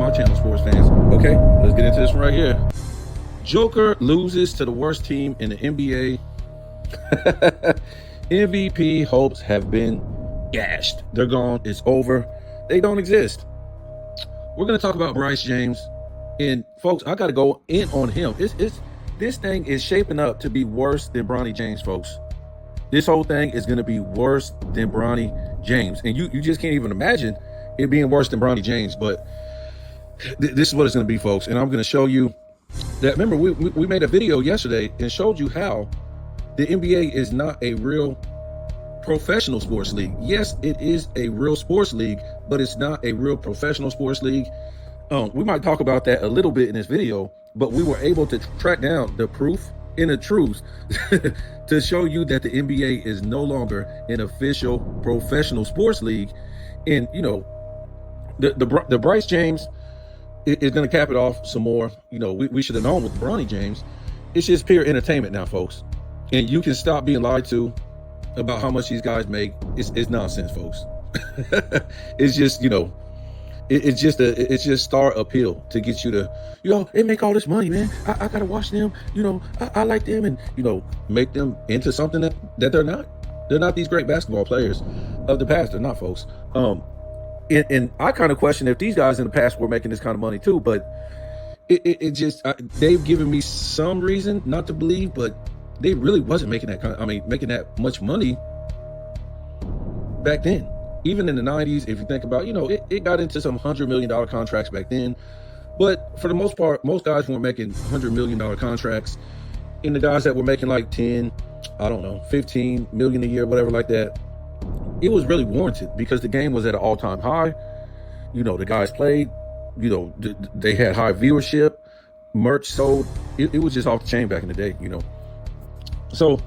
my channel, sports fans. Okay, let's get into this one right here. Joker loses to the worst team in the NBA. MVP hopes have been gashed. They're gone. It's over. They don't exist. We're going to talk about Bryce James. And folks, I got to go in on him. This thing is shaping up to be worse than Bronny James, folks. This whole thing is going to be worse than Bronny James. And you just can't even imagine it being worse than Bronny James. But this is what it's going to be, folks. And I'm going to show you that. Remember, we made a video yesterday and showed you how the NBA is not a real professional sports league. Yes, it is a real sports league, but it's not a real professional sports league. We might talk about that a little bit in this video, but we were able to track down the proof and the truth to show you that the NBA is no longer an official professional sports league. And, you know, the Bryce James is going to cap it off some more. You know, we should have known with Bronny James. It's just pure entertainment now, folks. And you can stop being lied to about how much these guys make. It's nonsense, folks. It's just, you know, it's just star appeal to get you to, you know, they make all this money, man. I gotta watch them. You know, I like them, and, you know, make them into something that they're not. They're not these great basketball players of the past. They're not, folks. And I kind of question if these guys in the past were making this kind of money too. But it just they've given me some reason not to believe, but they really wasn't making that kind of, making that much money back then. Even in the 90s, if you think about, you know, it got into some $100 million contracts back then. But for the most part, most guys weren't making $100 million contracts. And the guys that were making like 10, I don't know, 15 million a year, whatever like that, it was really warranted because the game was at an all-time high. You know, the guys played, you know, they had high viewership, merch sold. It was just off the chain back in the day, you know. So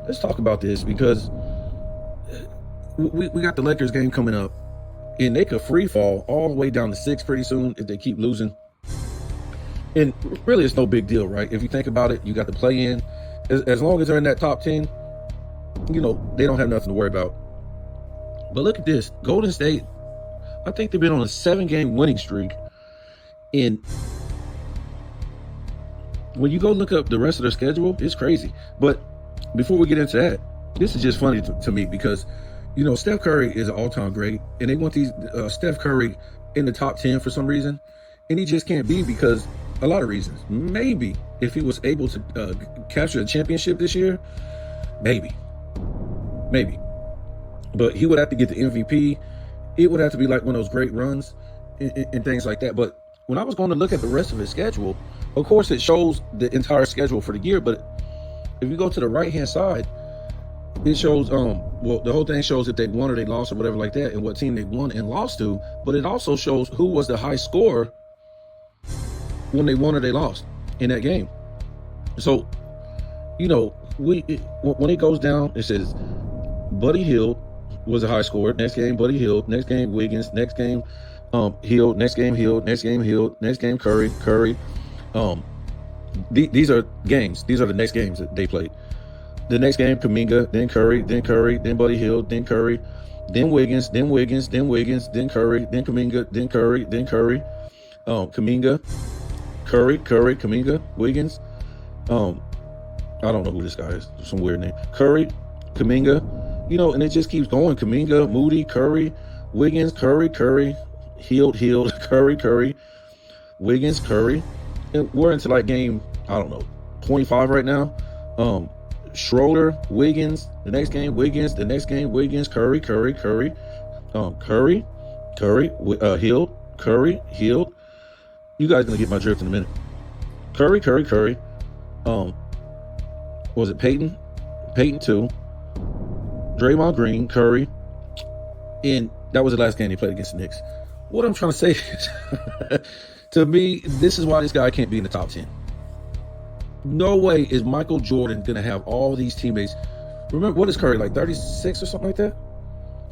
let's talk about this, because we got the Lakers game coming up, and they could free fall all the way down to 6 pretty soon if they keep losing. And really, it's no big deal, right? If you think about it, you got the play in. As long as they're in that top 10, you know, they don't have nothing to worry about. But look at this. Golden State, I think they've been on a 7-game winning streak. And when you go look up the rest of their schedule, it's crazy. But before we get into that, this is just funny to me because, you know, Steph Curry is an all-time great, and they want these Steph Curry in the top 10 for some reason, and he just can't be because a lot of reasons. Maybe if he was able to capture a championship this year, maybe. But he would have to get the MVP. It would have to be like one of those great runs and things like that. But when I was going to look at the rest of his schedule, of course, it shows the entire schedule for the year. But if you go to the right-hand side, it shows, well, the whole thing shows if they won or they lost or whatever like that, and what team they won and lost to. But it also shows who was the high scorer when they won or they lost in that game. So, you know, when it goes down, it says Buddy Hield was a high scorer. Next game, Buddy Hield. Next game, Wiggins. Next game, Hield. Next game, Hield. Next game, Hield. Next game, Curry. These are games. These are the next games that they played. The next game, Kuminga, then Curry, then Buddy Hield, then Curry, then Wiggins, then Curry, then Kuminga, then Curry, Kuminga, Curry, Kuminga, Wiggins. I don't know who this guy is. Some weird name. Curry, Kuminga, you know, and it just keeps going. Kuminga, Moody, Curry, Wiggins, Curry, Hield, Curry, Wiggins, Curry. And we're into like game, I don't know, 25 right now. Schroeder, Wiggins, the next game, Wiggins, the next game, Wiggins, Curry, Hield, Hield. You guys gonna get my drift in a minute. Curry. Was it Peyton? Peyton 2. Draymond Green, Curry. And that was the last game they played against the Knicks. What I'm trying to say is, to me, this is why this guy can't be in the top 10. No way is Michael Jordan going to have all these teammates. Remember, what is Curry, like 36 or something like that?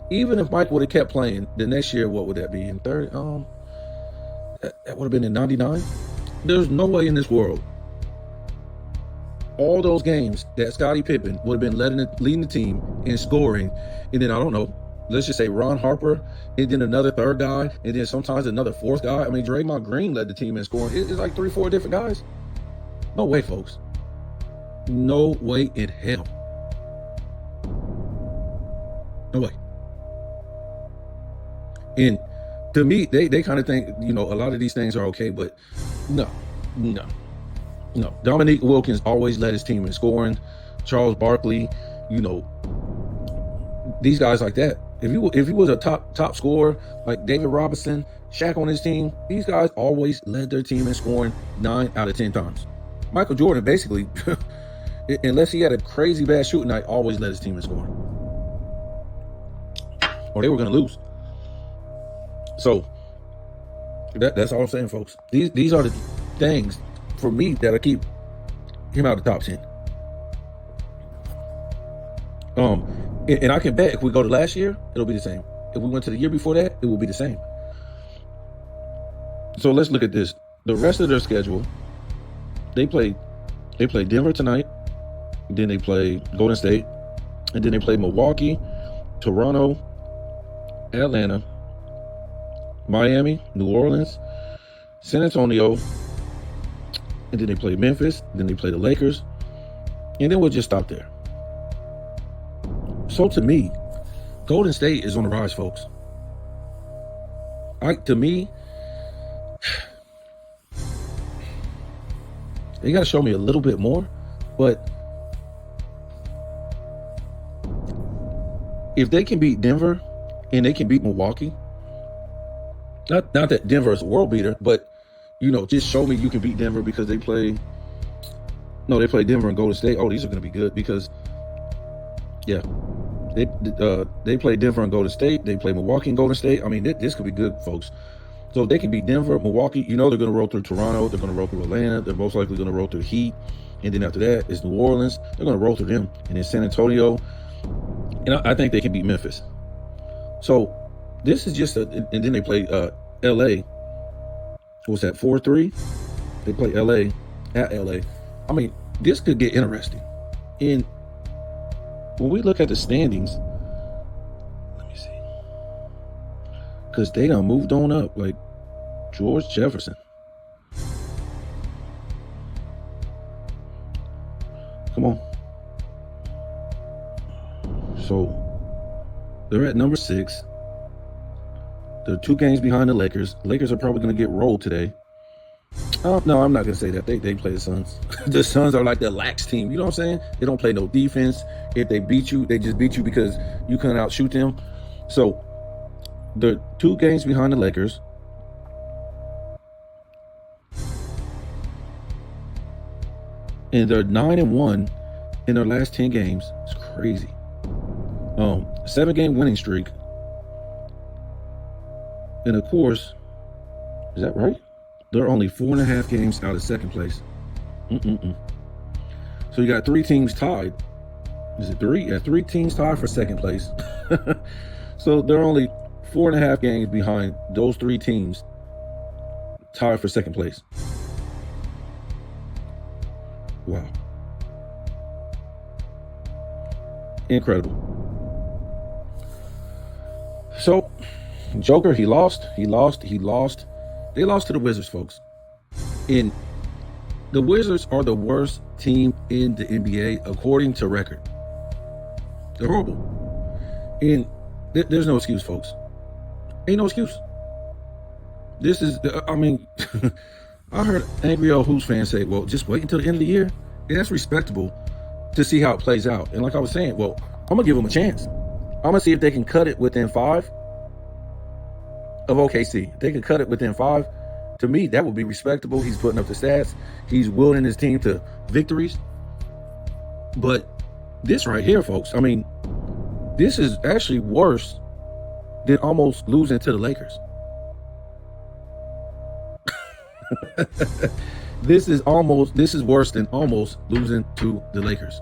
Even if Mike would have kept playing, the next year, what would that be? In 30? That would have been in 99? There's no way in this world all those games that Scottie Pippen would have been leading the team in scoring, and then, I don't know, let's just say Ron Harper, and then another third guy, and then sometimes another fourth guy. I mean, Draymond Green led the team in scoring. It's like 3-4 different guys. No way, folks. No way in hell. No way. And to me, they kind of think, a lot of these things are okay, but no. Dominique Wilkins always led his team in scoring. Charles Barkley, these guys like that. If he was a top scorer like David Robinson, Shaq on his team, these guys always led their team in scoring 9 out of 10 times. Michael Jordan basically, unless he had a crazy bad shooting night, always led his team in scoring, or they were going to lose. So that's all I'm saying, folks. These are the things for me that'll keep him out of the top 10. And I can bet if we go to last year, it'll be the same. If we went to the year before that, it will be the same. So let's look at this. The rest of their schedule, they play Denver tonight, then they play Golden State, and then they play Milwaukee, Toronto, Atlanta, Miami, New Orleans, San Antonio, and then they play Memphis, then they play the Lakers, and then we'll just stop there. So to me, Golden State is on the rise, folks. To me, they got to show me a little bit more, but if they can beat Denver and they can beat Milwaukee, not that Denver is a world beater, but just show me you can beat Denver, because they play Denver and Golden State. Oh, these are going to be good, because they play Denver and Golden State. They play Milwaukee and Golden State. I mean, this could be good, folks. So if they can beat Denver, Milwaukee, they're going to roll through Toronto. They're going to roll through Atlanta. They're most likely going to roll through Heat. And then after that is New Orleans. They're going to roll through them. And then San Antonio. And I think they can beat Memphis. So this is just and then they play LA. What's that, 4-3? They play LA at LA. I mean, this could get interesting. And when we look at the standings, let me see, because they done moved on up like George Jefferson. Come on. So they're at number 6. They're 2 games behind the Lakers. Lakers are probably going to get rolled today. No, I'm not going to say that. They play the Suns. The Suns are like the lax team. You know what I'm saying? They don't play no defense. If they beat you, they just beat you because you couldn't outshoot them. So they're 2 games behind the Lakers. And they're 9-1 in their last 10 games. It's crazy. 7-game winning streak. And of course, is that right? They're only 4.5 games out of second place. So you got 3 teams tied. Is it 3? Yeah, 3 teams tied for second place. So they're only 4.5 games behind those 3 teams tied for second place. Wow. Incredible. So Joker, he lost. They lost to the Wizards, folks. And the Wizards are the worst team in the NBA according to record. They're horrible. And there's no excuse, folks. Ain't no excuse. This is, I mean, I heard angry old Hoops fans say, well, just wait until the end of the year. And that's respectable to see how it plays out. And like I was saying, well, I'm going to give them a chance. I'm going to see if they can cut it within 5 of OKC. If they can cut it within 5, to me, that would be respectable. He's putting up the stats. He's willing his team to victories. But this right here, folks, I mean, this is actually worse than almost losing to the Lakers. This is worse than almost losing to the Lakers.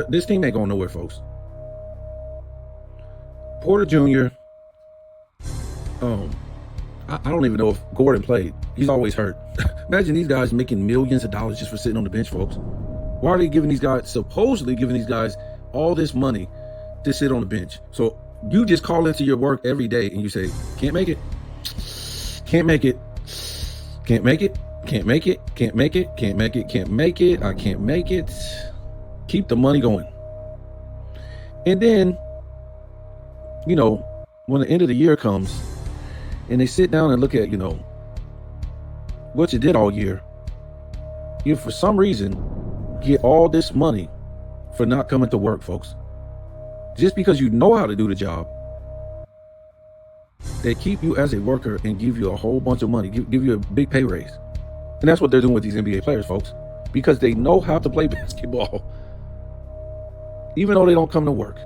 This team ain't going nowhere, folks. Porter Jr. I don't even know if Gordon played. He's always hurt. Imagine these guys making millions of dollars just for sitting on the bench, folks. Why are they supposedly giving these guys all this money to sit on the bench? So you just call into your work every day and you say, can't make it, can't make it, can't make it, can't make it, can't make it, can't make it, can't make it, I can't make it. Keep the money going. And then, when the end of the year comes and they sit down and look at, what you did all year, you for some reason get all this money for not coming to work, folks. Just because you know how to do the job, they keep you as a worker and give you a whole bunch of money, give you a big pay raise. And that's what they're doing with these NBA players, folks, because they know how to play basketball, even though they don't come to work.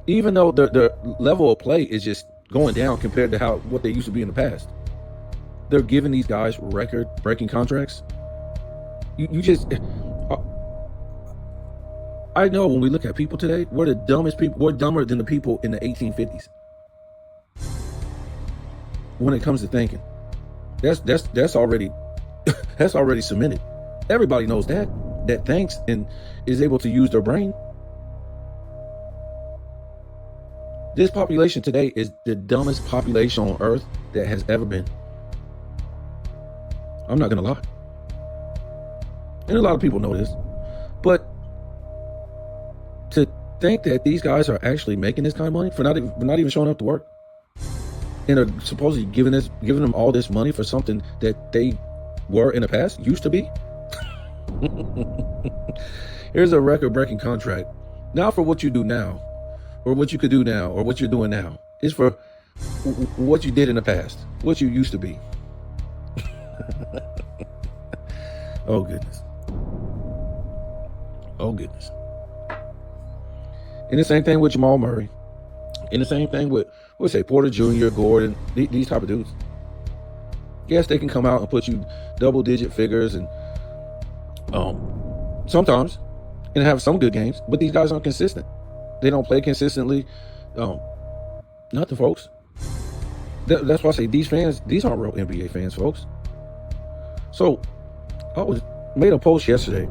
Even though the level of play is just going down compared to what they used to be in the past. They're giving these guys record-breaking contracts. I know when we look at people today, we're the dumbest people. We're dumber than the people in the 1850s. When it comes to thinking, that's already that's already cemented. Everybody knows that thinks and is able to use their brain. This population today is the dumbest population on earth that has ever been. I'm not gonna lie. And a lot of people know this. But to think that these guys are actually making this kind of money for not even showing up to work, and are supposedly giving them all this money for something that they were in the past, used to be. Here's a record-breaking contract. Not for what you do now, or what you could do now, or what you're doing now. It's for what you did in the past, what you used to be. Oh goodness. Oh goodness. And the same thing with Jamal Murray. And the same thing with, Porter Jr., Gordon, these type of dudes. Yes, they can come out and put you double-digit figures and sometimes and have some good games, but these guys aren't consistent. They don't play consistently. Nothing, folks. That's why I say these aren't real NBA fans, folks. So I made a post yesterday,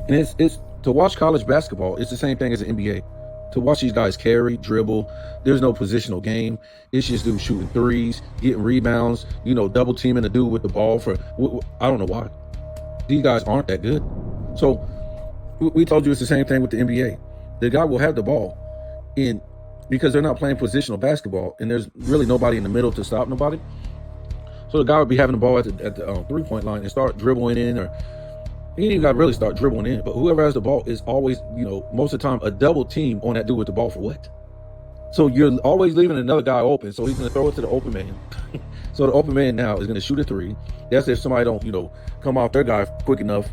and it's to watch college basketball. It's the same thing as the NBA. To watch these guys carry, dribble, there's no positional game. It's just dudes shooting threes, getting rebounds, double teaming a dude with the ball I don't know why. These guys aren't that good. So we told you it's the same thing with the NBA. The guy will have the ball because they're not playing positional basketball, and there's really nobody in the middle to stop nobody. So the guy would be having the ball at the 3-point line and start dribbling in, or he ain't even got to really start dribbling in. But whoever has the ball is always, most of the time, a double team on that dude with the ball for what? So you're always leaving another guy open. So he's going to throw it to the open man. So the open man now is going to shoot a three. That's if somebody don't, come off their guy quick enough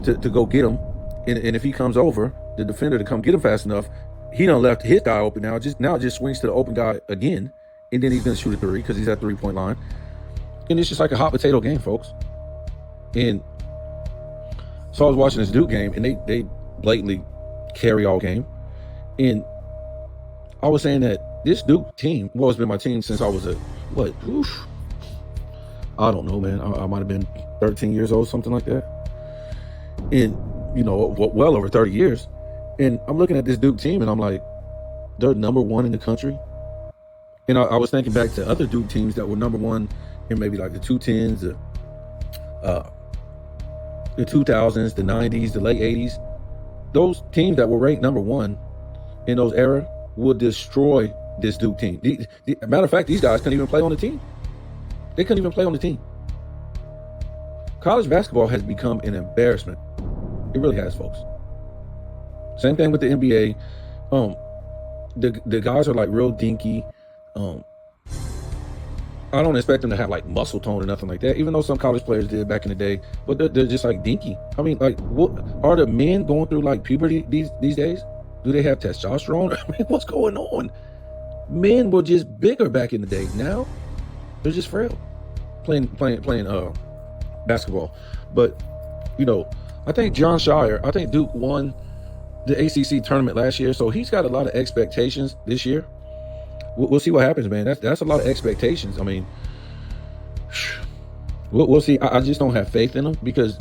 to go get him. And if he comes over, the defender to come get him fast enough, he done left his guy open now. It just swings to the open guy again. And then he's going to shoot a three because he's at 3-point line. And it's just like a hot potato game, folks. And so I was watching this Duke game, and they blatantly carry all game. And I was saying that this Duke team, has been my team since I was I don't know, man. I might have been 13 years old, something like that. And, well over 30 years. And I'm looking at this Duke team, and I'm like, they're number one in the country. And I was thinking back to other Duke teams that were number one in maybe like the 2010s, the 2000s, the 90s, the late 80s. Those teams that were ranked number one in those era would destroy this Duke team. Matter of fact, these guys couldn't even play on the team. They couldn't even play on the team. College basketball has become an embarrassment. It really has, folks. Same thing with the NBA. The guys are like real dinky. I don't expect them to have like muscle tone or nothing like that, even though some college players did back in the day, but they're just like dinky. I mean, like, what are the men going through like puberty these days? Do they have testosterone? I mean, what's going on? Men were just bigger back in the day. Now they're just frail playing basketball. But I think I think Duke won the ACC tournament last year, so he's got a lot of expectations this year. We'll see what happens, man. That's a lot of expectations. I mean, we'll see. I just don't have faith in them because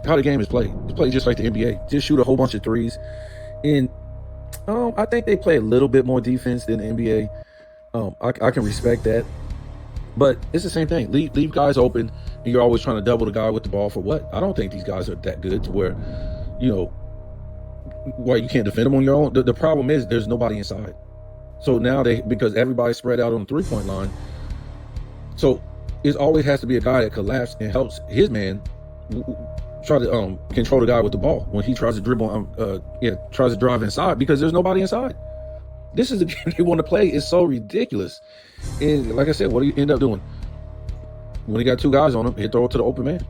how the game is played. It's played just like the NBA. Just shoot a whole bunch of threes. And I think they play a little bit more defense than the NBA. I can respect that. But it's the same thing. Leave guys open, and you're always trying to double the guy with the ball for what? I don't think these guys are that good to where, why you can't defend them on your own. The problem is there's nobody inside. So now because everybody's spread out on the three-point line, so it always has to be a guy that collapses and helps his man try to control the guy with the ball when he tries to dribble, tries to drive inside, because there's nobody inside. This is the game they want to play. It's so ridiculous. And like I said, what do you end up doing? When you got two guys on him, he throw it to the open man.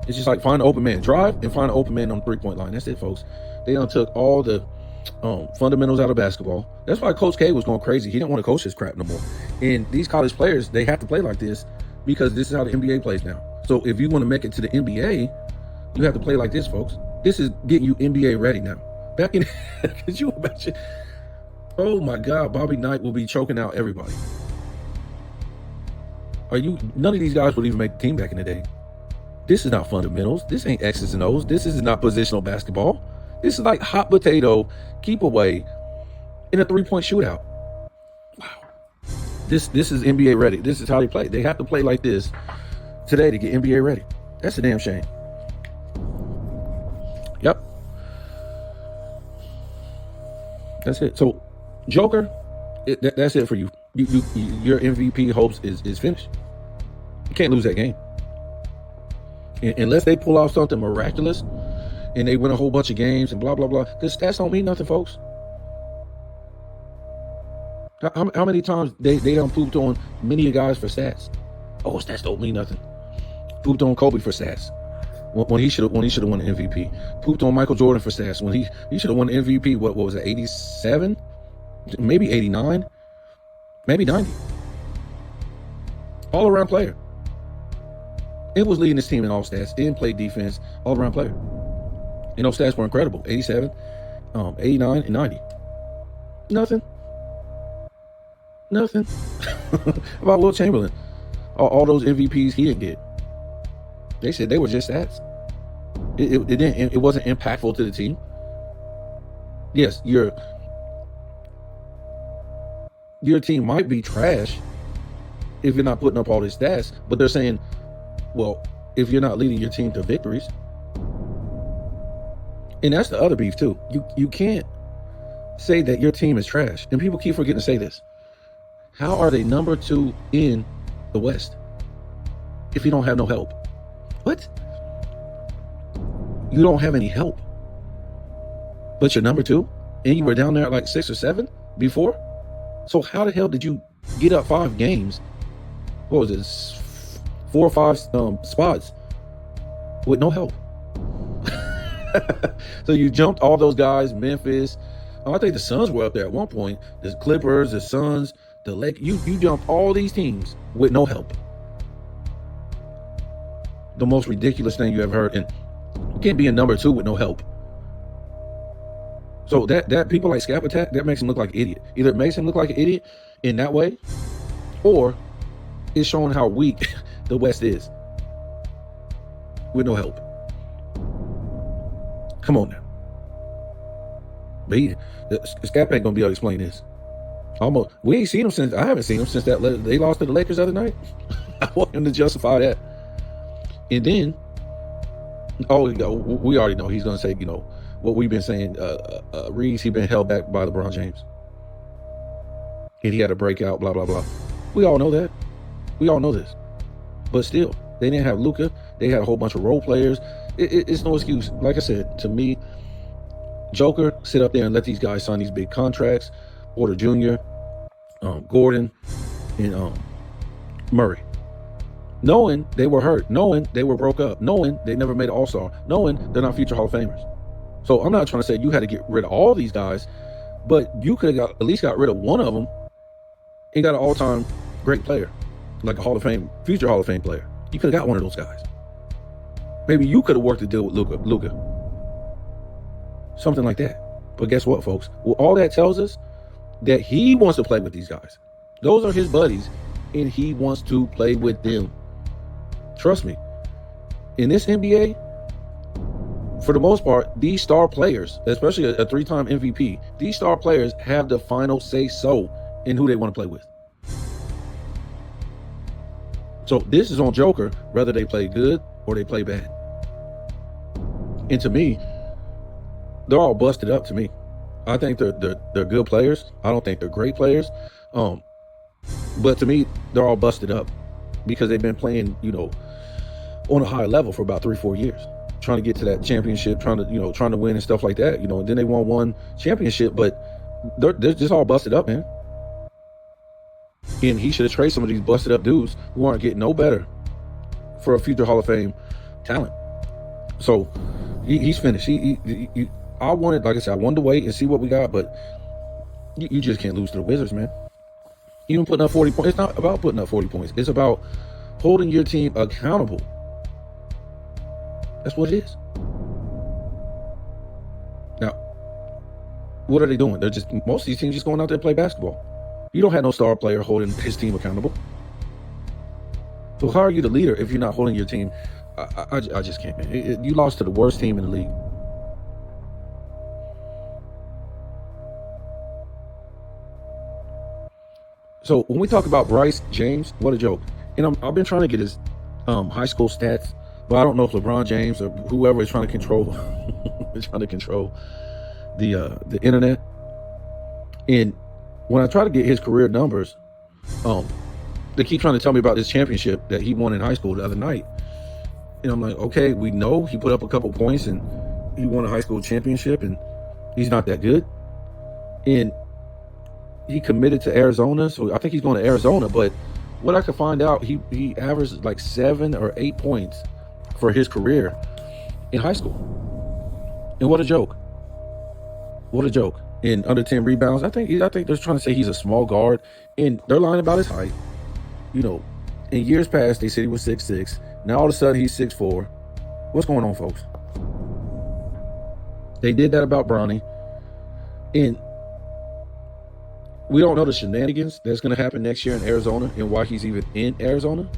It's just like find an open man, drive and find an open man on the three-point line. That's it, folks. They done took all the fundamentals out of basketball. That's why Coach K was going crazy. He didn't want to coach this crap no more. And these college players, they have to play like this because this is how the NBA plays now. So if you want to make it to the NBA, you have to play like this, folks. This is getting you NBA ready now. Back in, could you imagine? Oh my God, Bobby Knight will be choking out everybody. None of these guys would even make the team back in the day. This is not fundamentals. This ain't X's and O's. This is not positional basketball. This is like hot potato, keep away in a three-point shootout. Wow. This is NBA ready. This is how they play. They have to play like this today to get NBA ready. That's a damn shame. Yep. That's it. So, Joker, that's it for you. Your MVP hopes is finished. You can't lose that game. Unless they pull off something miraculous and they win a whole bunch of games and blah, blah, blah. Because stats don't mean nothing, folks. How many times they done pooped on many guys for stats? Oh, stats don't mean nothing. Pooped on Kobe for stats when he should have won the MVP. Pooped on Michael Jordan for stats when he should have won the MVP. What was it, 87? Maybe 89? Maybe 90. All around player. It was leading this team in all stats. Didn't play defense. All around player. And those stats were incredible. 87, 89, and 90. Nothing. About Will Chamberlain. All those MVPs he didn't get. They said they were just stats. It wasn't impactful to the team. Yes, your team might be trash if you're not putting up all these stats, but they're saying, well, if you're not leading your team to victories. And that's the other beef too. You can't say that your team is trash. And people keep forgetting to say this. How are they number 2 in the West if you don't have no help? What? You don't have any help, but you're number 2, and you were down there at like 6 or 7 before. So how the hell did you get up 5 games? What was it? 4 or 5 spots with no help. So you jumped all those guys, Memphis. I think the Suns were up there at one point. The Clippers, the Suns, the Lakers. You jumped all these teams with no help. The most ridiculous thing you ever heard. And you can't be a number 2 with no help. So that people like Scap Attack, that makes him look like an idiot. Either it makes him look like an idiot in that way, or it's showing how weak the West is with no help. Come on now. But Scap ain't gonna be able to explain this. We ain't seen him since. I haven't seen him since that they lost to the Lakers the other night. I want him to justify that. And then, we already know he's gonna say, what we've been saying. Reeves, he been held back by LeBron James, and he had a breakout. Blah blah blah. We all know that. We all know this. But still, they didn't have Luka. They had a whole bunch of role players. It's no excuse. Like I said, to me, Joker, sit up there and let these guys sign these big contracts. Porter Jr., Gordon, and Murray. Knowing they were hurt, knowing they were broke up, knowing they never made an All-Star, knowing they're not future Hall of Famers. So I'm not trying to say you had to get rid of all these guys, but you could have at least got rid of one of them and got an all-time great player, like a Hall of Fame, future Hall of Fame player. You could have got one of those guys. Maybe you could have worked a deal with Luka. Something like that. But guess what, folks? Well, all that tells us that he wants to play with these guys. Those are his buddies, and he wants to play with them. Trust me. In this NBA, for the most part, these star players, especially a three-time MVP, these star players have the final say so in who they want to play with. So this is on Joker, whether they play good or they play bad. And to me, they're all busted up to me. I think they're good players. I don't think they're great players. But to me, they're all busted up because they've been playing, on a high level for about 3-4 years, trying to get to that championship, trying to win and stuff like that, and then they won one championship, but they're just all busted up, man. And he should have traded some of these busted up dudes who aren't getting no better for a future Hall of Fame talent. So he's finished. I wanted, like I said, I wanted to wait and see what we got, but you just can't lose to the Wizards, man. Even putting up 40 points, it's not about putting up 40 points. It's about holding your team accountable. That's what it is. Now, what are they doing? Most of these teams just going out there to play basketball. You don't have no star player holding his team accountable. So how are you the leader if you're not holding your team? I just can't, man. You lost to the worst team in the league. So when we talk about Bryce James, what a joke. And I've been trying to get his high school stats, but I don't know if LeBron James or whoever is trying to control the internet. And when I try to get his career numbers, they keep trying to tell me about this championship that he won in high school the other night. And I'm like, okay, we know he put up a couple points and he won a high school championship and he's not that good. And he committed to Arizona, so I think he's going to Arizona. But what I could find out, he averaged like 7 or 8 points for his career in high school. And what a joke. What a joke. And under 10 rebounds. I think they're trying to say he's a small guard, and they're lying about his height. In years past, they said he was 6'6". Now all of a sudden he's 6'4". What's going on, folks? They did that about Bronny. And we don't know the shenanigans that's going to happen next year in Arizona and why he's even in Arizona.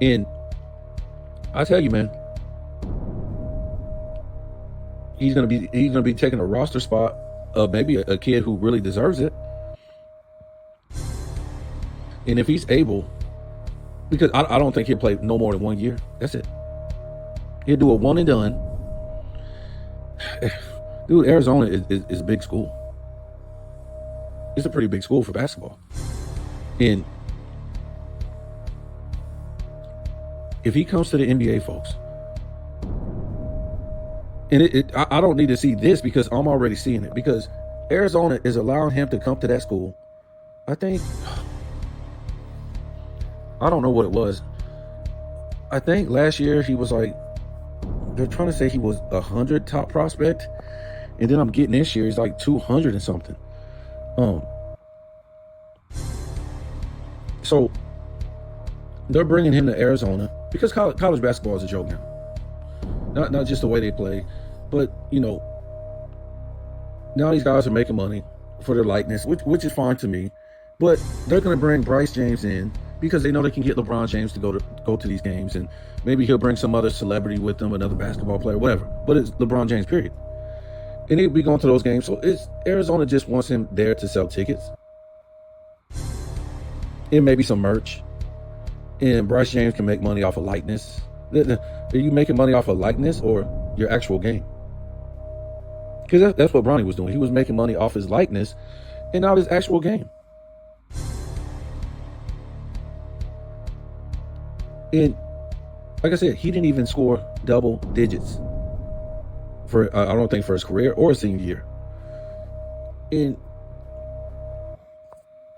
And I tell you, man, he's going to be taking a roster spot of maybe a kid who really deserves it. And if he's able, because I don't think he'll play no more than 1 year. That's it. He'll do a one and done. Dude, Arizona is a big school. It's a pretty big school for basketball. And if he comes to the NBA, folks, and I don't need to see this because I'm already seeing it, because Arizona is allowing him to come to that school. I think, I don't know what it was. I think last year he was like, they're trying to say he was 100 top prospect. And then I'm getting this year, he's like 200 and something. So they're bringing him to Arizona because college basketball is a joke now. Not just the way they play, but now these guys are making money for their likeness, which is fine to me. But they're going to bring Bryce James in because they know they can get LeBron James to go to these games, and maybe he'll bring some other celebrity with them, another basketball player, whatever. But it's LeBron James, period. And he'll be going to those games. So Arizona just wants him there to sell tickets. And maybe some merch. And Bryce James can make money off of likeness. Are you making money off of likeness or your actual game? Because that's what Bronny was doing. He was making money off his likeness and not his actual game. And like I said, he didn't even score double digits for I don't think for his career or his senior year. And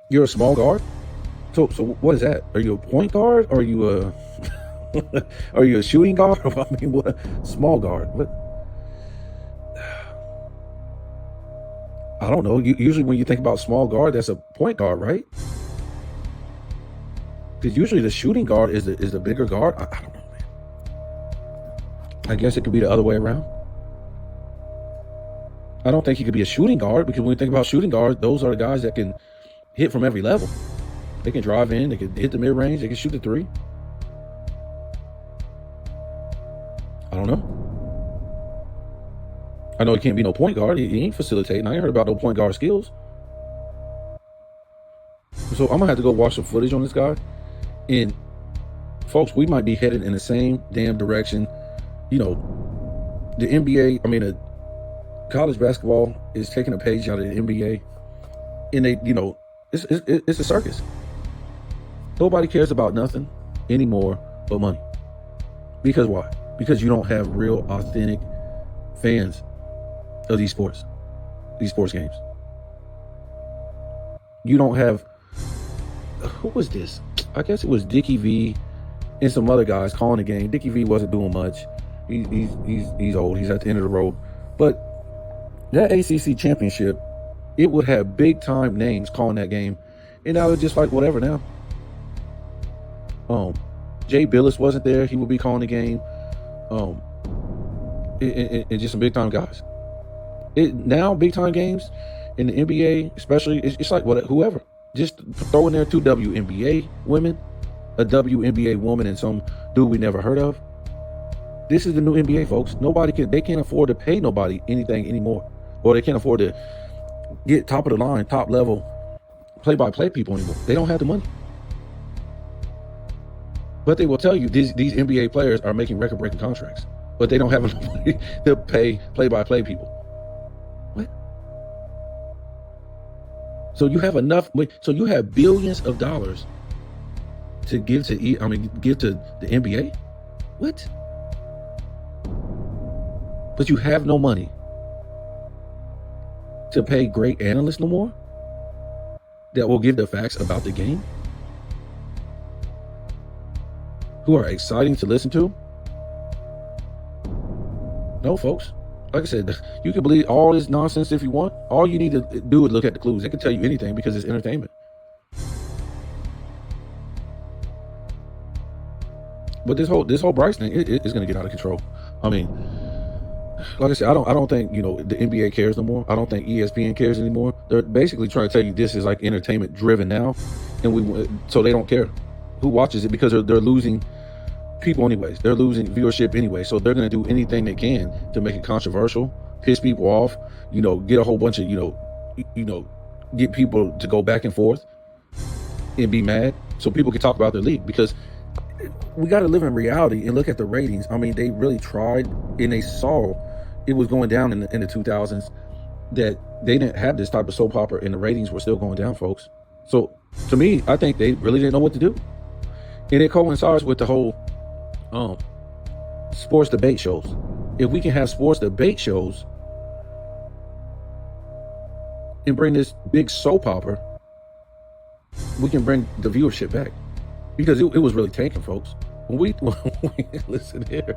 you're a small guard. So what is that? Are you a point guard? Or are you a shooting guard? I mean, what? Small guard? What? I don't know. Usually when you think about small guard, that's a point guard, right? Because usually the shooting guard is the bigger guard. I don't know, man. I guess it could be the other way around. I don't think he could be a shooting guard, because when you think about shooting guards, those are the guys that can hit from every level. They can drive in, they can hit the mid-range, they can shoot the three. I don't know. I know he can't be no point guard. He ain't facilitating. I ain't heard about no point guard skills. So I'm gonna have to go watch some footage on this guy. And folks, we might be headed in the same damn direction. You know, the NBA, college basketball is taking a page out of the NBA. And they, it's a circus. Nobody cares about nothing anymore but money. Because why? Because you don't have real, authentic fans of these sports games. You don't have, who was this? I guess it was Dickie V and some other guys calling the game. Dickie V wasn't doing much. He's old. He's at the end of the road. But that ACC championship, it would have big time names calling that game, and now it's just like whatever now. Jay Billis wasn't there. He would be calling the game. And just some big time guys. Now big time games in the NBA, especially, it's like whoever. Just throw in there 2 WNBA women, a WNBA woman, and some dude we never heard of. This is the new NBA, folks. They can't afford to pay nobody anything anymore, or they can't afford to get top of the line, top level play-by-play people anymore. They don't have the money. But they will tell you these NBA players are making record-breaking contracts, but they don't have enough money to pay play-by-play people. What? So you have enough. So you have billions of dollars to give to the NBA. What? But you have no money to pay great analysts no more that will give the facts about the game, who are exciting to listen to. No, folks. Like I said, you can believe all this nonsense if you want. All you need to do is look at the clues. They can tell you anything because it's entertainment. But this whole Bryce thing is going to get out of control. Like I said, I don't think the NBA cares no more. I don't think ESPN cares anymore. They're basically trying to tell you this is like entertainment driven now, so they don't care who watches it because they're losing people anyways. They're losing viewership anyway, so they're going to do anything they can to make it controversial, piss people off, get a whole bunch of get people to go back and forth and be mad so people can talk about their league, because we got to live in reality and look at the ratings. They really tried, and they saw it was going down in the 2000s, that they didn't have this type of soap opera and the ratings were still going down, folks. So to me, I think they really didn't know what to do. And it coincides with the whole sports debate shows. If we can have sports debate shows and bring this big soap opera, we can bring the viewership back, because it was really tanking, folks. When we listen here,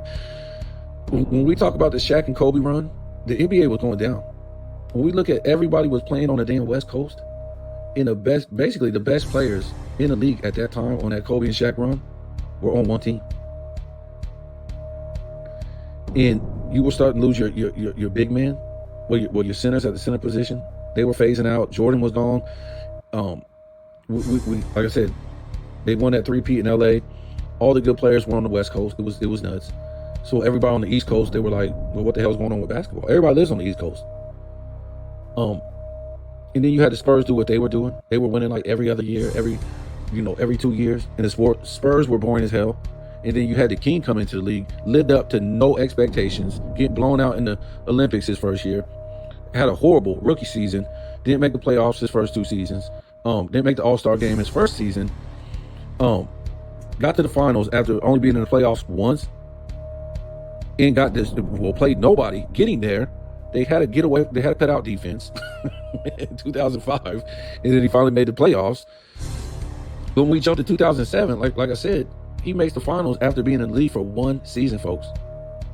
when we talk about the Shaq and Kobe run, the NBA was going down. When we look at everybody was playing on the damn West Coast, and the best players in the league at that time on that Kobe and Shaq run were on one team. And you were starting to lose your big man, your centers at the center position. They were phasing out. Jordan was gone. We like I said, they won that 3-peat in LA. All the good players were on the West Coast. It was nuts. So everybody on the East Coast, they were like, well, what the hell's going on with basketball? Everybody lives on the East Coast. And then you had the Spurs do what they were doing. They were winning like every other year, every 2 years. And the Spurs were boring as hell. And then you had the King come into the league, lived up to no expectations, get blown out in the Olympics his first year, had a horrible rookie season, didn't make the playoffs his first 2 seasons, didn't make the All-Star game his first season, got to the finals after only being in the playoffs once, and played nobody getting there. They had to get away. They had to cut out defense in 2005, and then he finally made the playoffs. But when we jumped to 2007, like I said, he makes the finals after being in the league for 1 season, folks.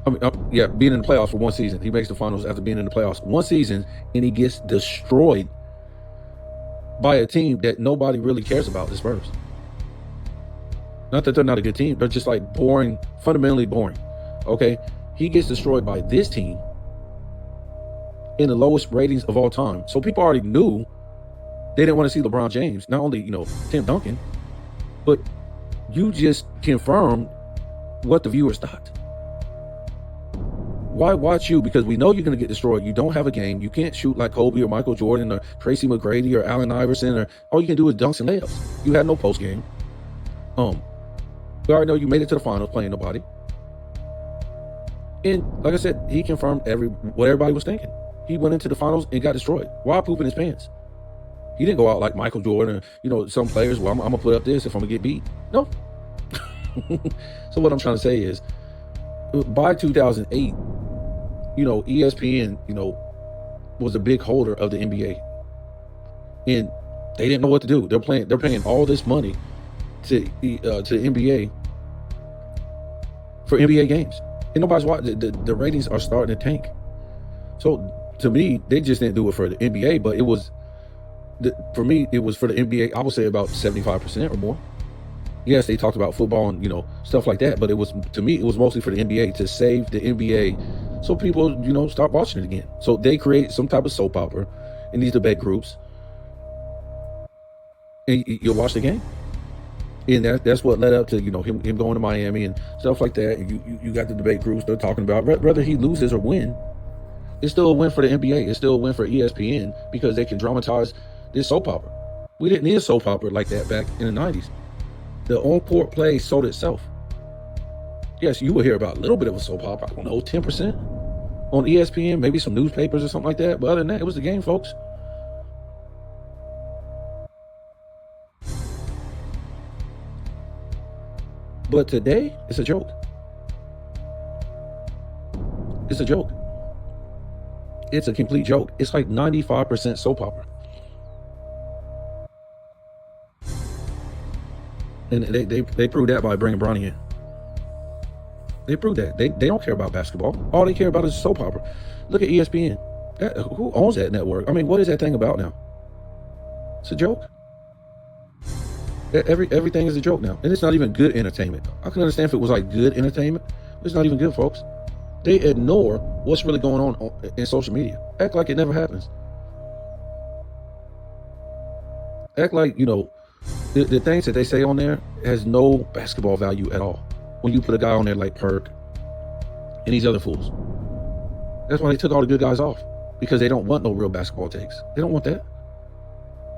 Being in the playoffs for 1 season. He makes the finals after being in the playoffs 1 season, and he gets destroyed by a team that nobody really cares about, the Spurs. Not that they're not a good team, they're just like boring, fundamentally boring. Okay, he gets destroyed by this team in the lowest ratings of all time. So people already knew they didn't want to see LeBron James, not only Tim Duncan, but you just confirmed what the viewers thought. Why watch you? Because we know you're going to get destroyed. You don't have a game. You can't shoot like Kobe or Michael Jordan or Tracy McGrady or Allen Iverson, or all you can do is dunks and layups. You had no post game. We already know you made it to the finals playing nobody. And like I said, he confirmed what everybody was thinking. He went into the finals and got destroyed while pooping his pants. He didn't go out like Michael Jordan or, some players, well, I'm going to put up this if I'm going to get beat. No. So what I'm trying to say is, by 2008, ESPN, was a big holder of the NBA. And they didn't know what to do. They're paying all this money to NBA for NBA games. And nobody's watching. The ratings are starting to tank. So to me, they just didn't do it for the NBA, but for me, it was for the NBA. I would say about 75% or more. Yes, they talked about football and stuff like that, but to me it was mostly for the NBA, to save the NBA so people start watching it again. So they create some type of soap opera in these debate groups, and you'll watch the game. And that's what led up to him going to Miami and stuff like that. And you got the debate groups they're talking about. Whether he loses or win, it's still a win for the NBA. It's still a win for ESPN, because they can dramatize this soap opera. We didn't need a soap opera like that back in the 90s. The on-court play sold itself. Yes, you will hear about a little bit of a soap opera, I don't know, 10% on ESPN, maybe some newspapers or something like that. But other than that, it was the game, folks. But today, it's a joke. It's a joke. It's a complete joke. It's like 95% soap opera. And they proved that by bringing Bronny in. They proved that. They don't care about basketball. All they care about is soap opera. Look at ESPN. Who owns that network? I mean, what is that thing about now? It's a joke. Everything is a joke now. And it's not even good entertainment. I can understand if it was like good entertainment. But it's not even good, folks. They ignore what's really going on in social media. Act like it never happens. Act like, the things that they say on there has no basketball value at all. When you put a guy on there like Perk and these other fools. That's why they took all the good guys off. Because they don't want no real basketball takes. They don't want that.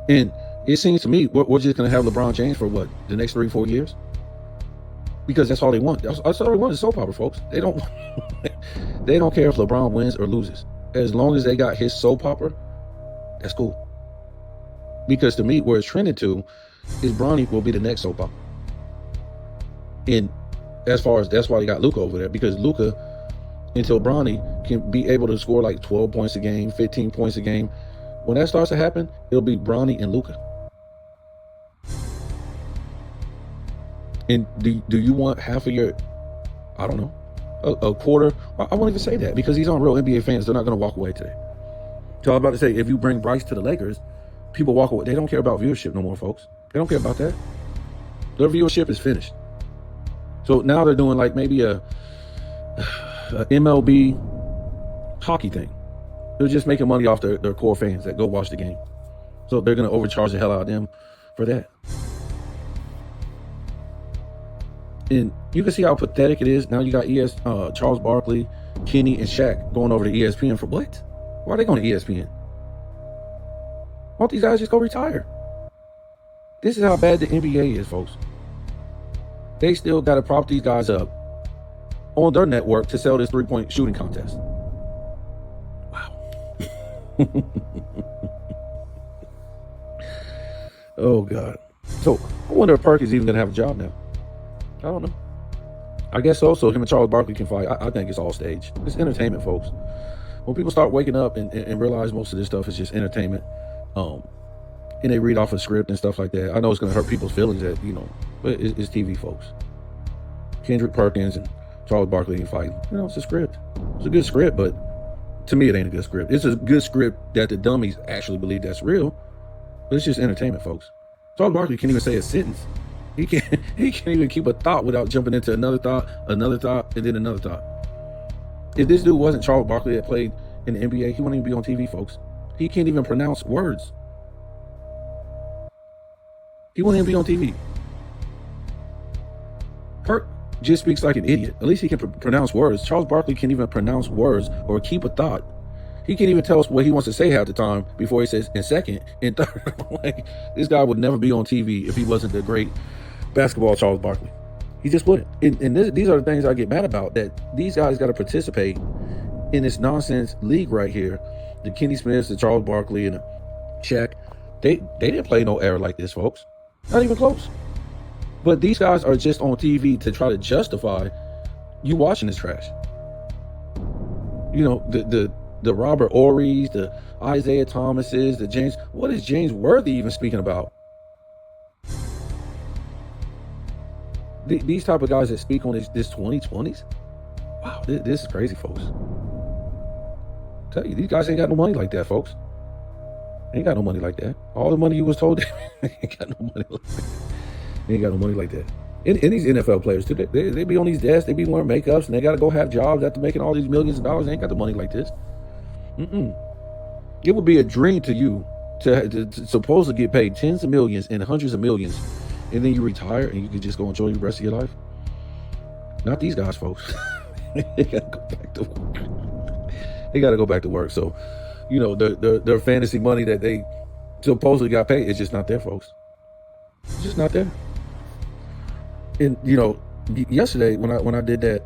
And it seems to me, we're just going to have LeBron James for what? The next 3-4 years? Because that's all they want. That's all they want is soap opera, folks. They don't they don't care if LeBron wins or loses. As long as they got his soap opera, that's cool. Because to me, where it's trending to is Bronny will be the next soap opera. And as far as that's why you got Luka over there, because Luka, until Bronny can be able to score like 12 points a game, 15 points a game, when that starts to happen, it'll be Bronny and Luka. And do you want half of your, I don't know, a quarter? I won't even say that, because these aren't real NBA fans. They're not going to walk away today. So I'm about to say, if you bring Bryce to the Lakers, people walk away. They don't care about viewership no more, folks. They don't care about that. Their viewership is finished. So now they're doing like maybe a MLB hockey thing. They're just making money off their core fans that go watch the game. So they're going to overcharge the hell out of them for that. And you can see how pathetic it is. Now you got Charles Barkley, Kenny, and Shaq going over to ESPN for what? Why are they going to ESPN? Why don't these guys just go retire? This is how bad the NBA is, folks. They still got to prop these guys up on their network to sell this 3-point shooting contest. Wow. Oh, God. So I wonder if Perk is even going to have a job now. I don't know. I guess also him and Charles Barkley can fight. I think it's all staged. It's entertainment, folks. When people start waking up and realize most of this stuff is just entertainment, and they read off a script and stuff like that, I know it's going to hurt people's feelings that, but it's TV, folks. Kendrick Perkins and Charles Barkley ain't fighting. It's a script. It's a good script, but to me, it ain't a good script. It's a good script that the dummies actually believe that's real, but it's just entertainment, folks. Charles Barkley can't even say a sentence. He can't even keep a thought without jumping into another thought, and then another thought. If this dude wasn't Charles Barkley that played in the NBA, he wouldn't even be on TV, folks. He can't even pronounce words. He wouldn't even be on TV. just speaks like an idiot. At least he can pronounce words. Charles Barkley can't even pronounce words or keep a thought. He can't even tell us what he wants to say half the time before he says in second, in third. Like, this guy would never be on TV if he wasn't the great basketball Charles Barkley. He just wouldn't. And these are the things I get mad about, that these guys got to participate in this nonsense league right here. The Kenny Smiths, the Charles Barkley, and the Shaq, they didn't play no era like this, folks. Not even close. But these guys are just on TV to try to justify you watching this trash. You know, the Robert Ory's, the Isaiah Thomases, the James. What is James Worthy even speaking about? These type of guys that speak on this 2020s. Wow, this is crazy, folks. I tell you, these guys ain't got no money like that, folks. Ain't got no money like that. All the money you was told, ain't got no money like that. Ain't got no money like that. And these NFL players too, they be on these desks, they be wearing makeups, and they got to go have jobs after making all these millions of dollars. They ain't got the money like this. It would be a dream to you to supposed to get paid tens of millions and hundreds of millions, and then you retire and you can just go enjoy the rest of your life. Not these guys, folks. They got to go back to work. They got to go back to work. So, you know, their fantasy money that they supposedly got paid is just not there, folks. It's just not there. And, you know, yesterday when I did that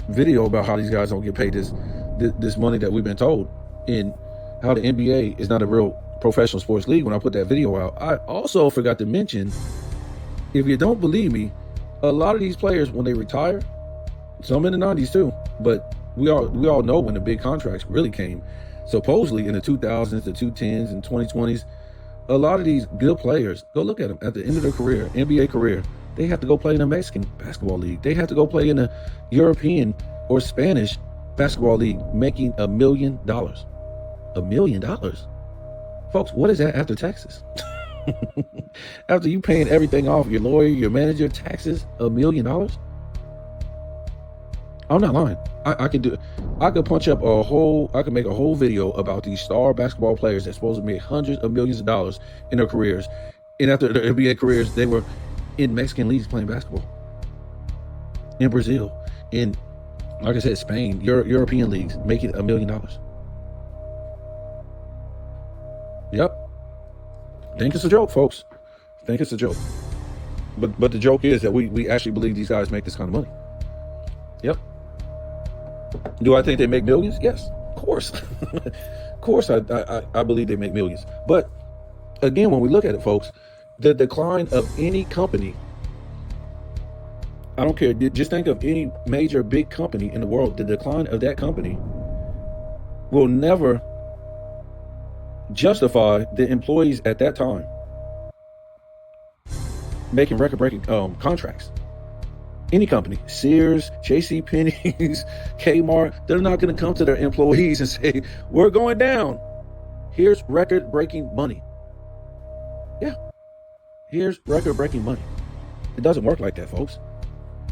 video about how these guys don't get paid this money that we've been told, and how the NBA is not a real professional sports league, when I put that video out, I also forgot to mention, if you don't believe me, a lot of these players, when they retire, some in the 90s too, but we all know when the big contracts really came. Supposedly in the 2000s, the 2010s, and 2020s, a lot of these good players, go look at them at the end of their career, NBA career, they have to go play in the Mexican basketball league. They have to go play in the European or Spanish basketball league, making $1 million. $1 million, folks. What is that after taxes? After you paying everything off, your lawyer, your manager, taxes, $1 million. I'm not lying. I could punch up I could make a whole video about these star basketball players that's supposed to make hundreds of millions of dollars in their careers, and after their NBA careers, they were in Mexican leagues playing basketball, in Brazil, in, like I said, Spain, European leagues, making $1 million. Yep. Think it's a joke, folks. Think it's a joke. But the joke is that we actually believe these guys make this kind of money. Yep. Do I think they make millions? Yes, of course. Of course, I believe they make millions. But again, when we look at it, folks, the decline of any company, I don't care, just think of any major big company in the world, the decline of that company will never justify the employees at that time making record-breaking contracts. Any company, Sears, JCPenney's, Kmart, they're not going to come to their employees and say, we're going down. Here's record-breaking money. Yeah. Here's record-breaking money. It doesn't work like that, folks.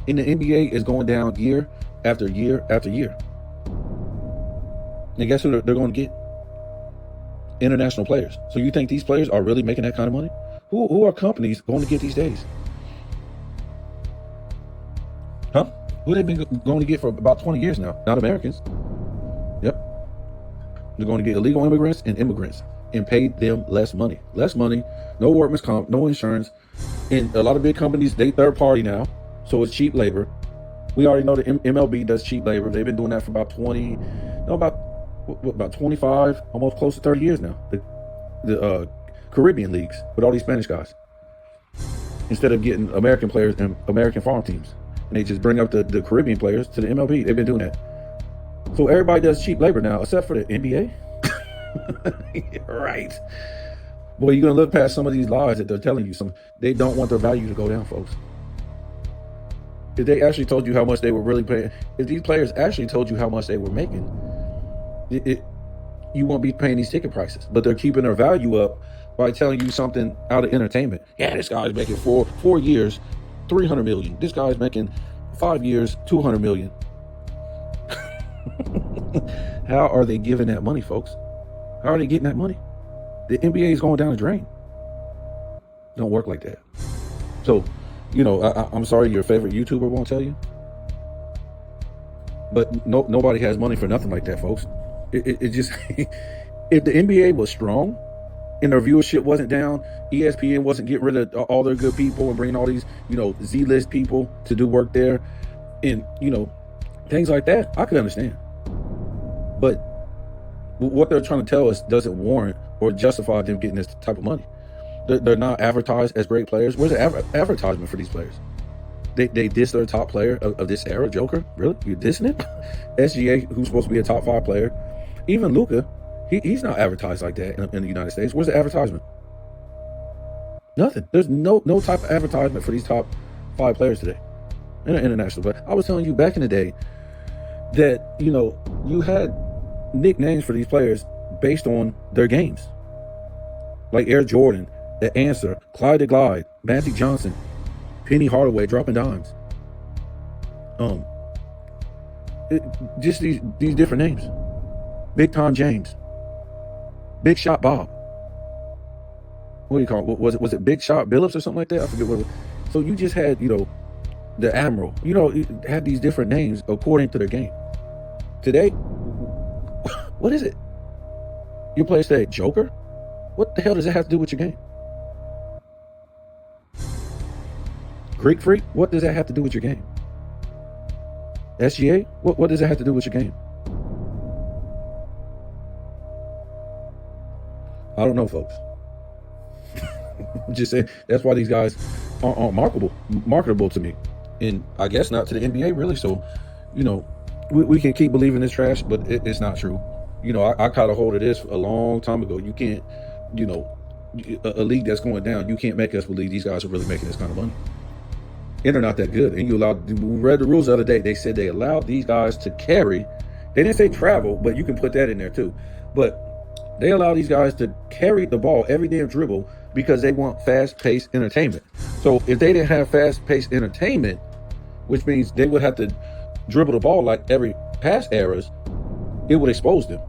And the NBA is going down year after year after year. And guess who they're going to get? International players. So you think these players are really making that kind of money? Who are companies going to get these days? Huh? Who they've been going to get for about 20 years now? Not Americans. Yep. They're going to get illegal immigrants and immigrants and pay them less money. Less money, no workman's comp, no insurance. And a lot of big companies, they third party now. So it's cheap labor. We already know the MLB does cheap labor. They've been doing that for about 25, almost close to 30 years now. The Caribbean leagues with all these Spanish guys. Instead of getting American players and American farm teams. And they just bring up the Caribbean players to the MLB. They've been doing that. So everybody does cheap labor now, except for the NBA. Right. Boy, you're going to look past some of these lies that they're telling you. They don't want their value to go down, folks. If they actually told you how much they were really paying, if these players actually told you how much they were making, you won't be paying these ticket prices. But they're keeping their value up by telling you something out of entertainment. Yeah, this guy's making four years, $300 million. This guy's making 5 years, $200 million. How are they giving that money, folks? How are they getting that money? The NBA is going down the drain. Don't work like that. So I'm sorry your favorite YouTuber won't tell you, but nobody has money for nothing like that, folks. It just if the NBA was strong and their viewership wasn't down, ESPN wasn't getting rid of all their good people and bringing all these Z-list people to do work there, and things like that, I could understand. But what they're trying to tell us doesn't warrant or justify them getting this type of money. They're not advertised as great players. Where's the advertisement for these players? They diss their top player of this era, Joker. Really? You're dissing him? SGA, who's supposed to be a top 5 player. Even Luka, he's not advertised like that in the United States. Where's the advertisement? Nothing. There's no type of advertisement for these top 5 players today in the international. But I was telling you back in the day that, you had nicknames for these players based on their games. Like Air Jordan, The Answer, Clyde the Glide, Magic Johnson, Penny Hardaway dropping dimes. Just these different names. Big Tom James, Big Shot Bob. What do you call it? Was it Big Shot Billups or something like that? I forget what it was. So you just had, the Admiral. It had these different names according to their game. Today, what is it? Your players say Joker? What the hell does that have to do with your game? Greek Freak? What does that have to do with your game? SGA? What does that have to do with your game? I don't know, folks. I'm just saying, that's why these guys aren't marketable to me. And I guess not to the NBA, really. So, we can keep believing this trash, but it's not true. I caught a hold of this a long time ago. You can't, a league that's going down, you can't make us believe these guys are really making this kind of money. And they're not that good. And we read the rules the other day. They said they allowed these guys to carry. They didn't say travel, but you can put that in there too. But they allow these guys to carry the ball every damn dribble because they want fast-paced entertainment. So if they didn't have fast-paced entertainment, which means they would have to dribble the ball like every past eras, it would expose them.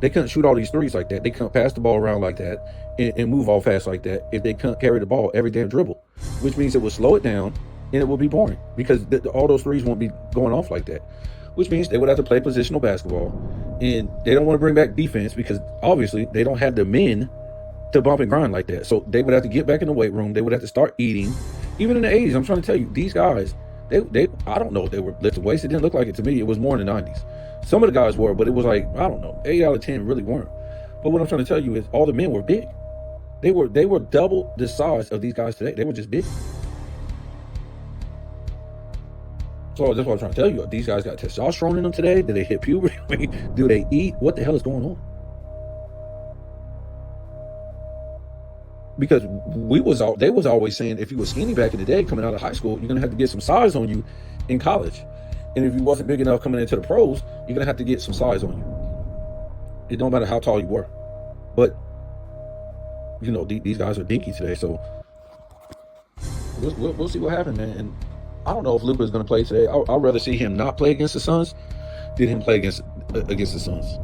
They couldn't shoot all these threes like that. They couldn't pass the ball around like that and move all fast like that if they couldn't carry the ball every damn dribble, which means it would slow it down and it would be boring because all those threes won't be going off like that, which means they would have to play positional basketball, and they don't want to bring back defense because obviously they don't have the men to bump and grind like that. So they would have to get back in the weight room. They would have to start eating. Even in the 80s, I'm trying to tell you, these guys, they I don't know if they were lifting weights. It didn't look like it to me. It was more in the 90s. Some of the guys were, but it was like, I don't know, 8 out of 10 really weren't. But what I'm trying to tell you is all the men were big. They were double the size of these guys today. They were just big. So that's what I'm trying to tell you. These guys got testosterone in them today. Did they hit puberty? Do they eat? What the hell is going on? Because they was always saying if you were skinny back in the day coming out of high school, you're gonna have to get some size on you in college. And if you wasn't big enough coming into the pros, you're gonna have to get some size on you. It don't matter how tall you were. But these guys are dinky today, so we'll see what happens, man. And I don't know if Luka is going to play today. I'd rather see him not play against the Suns than him play against the Suns.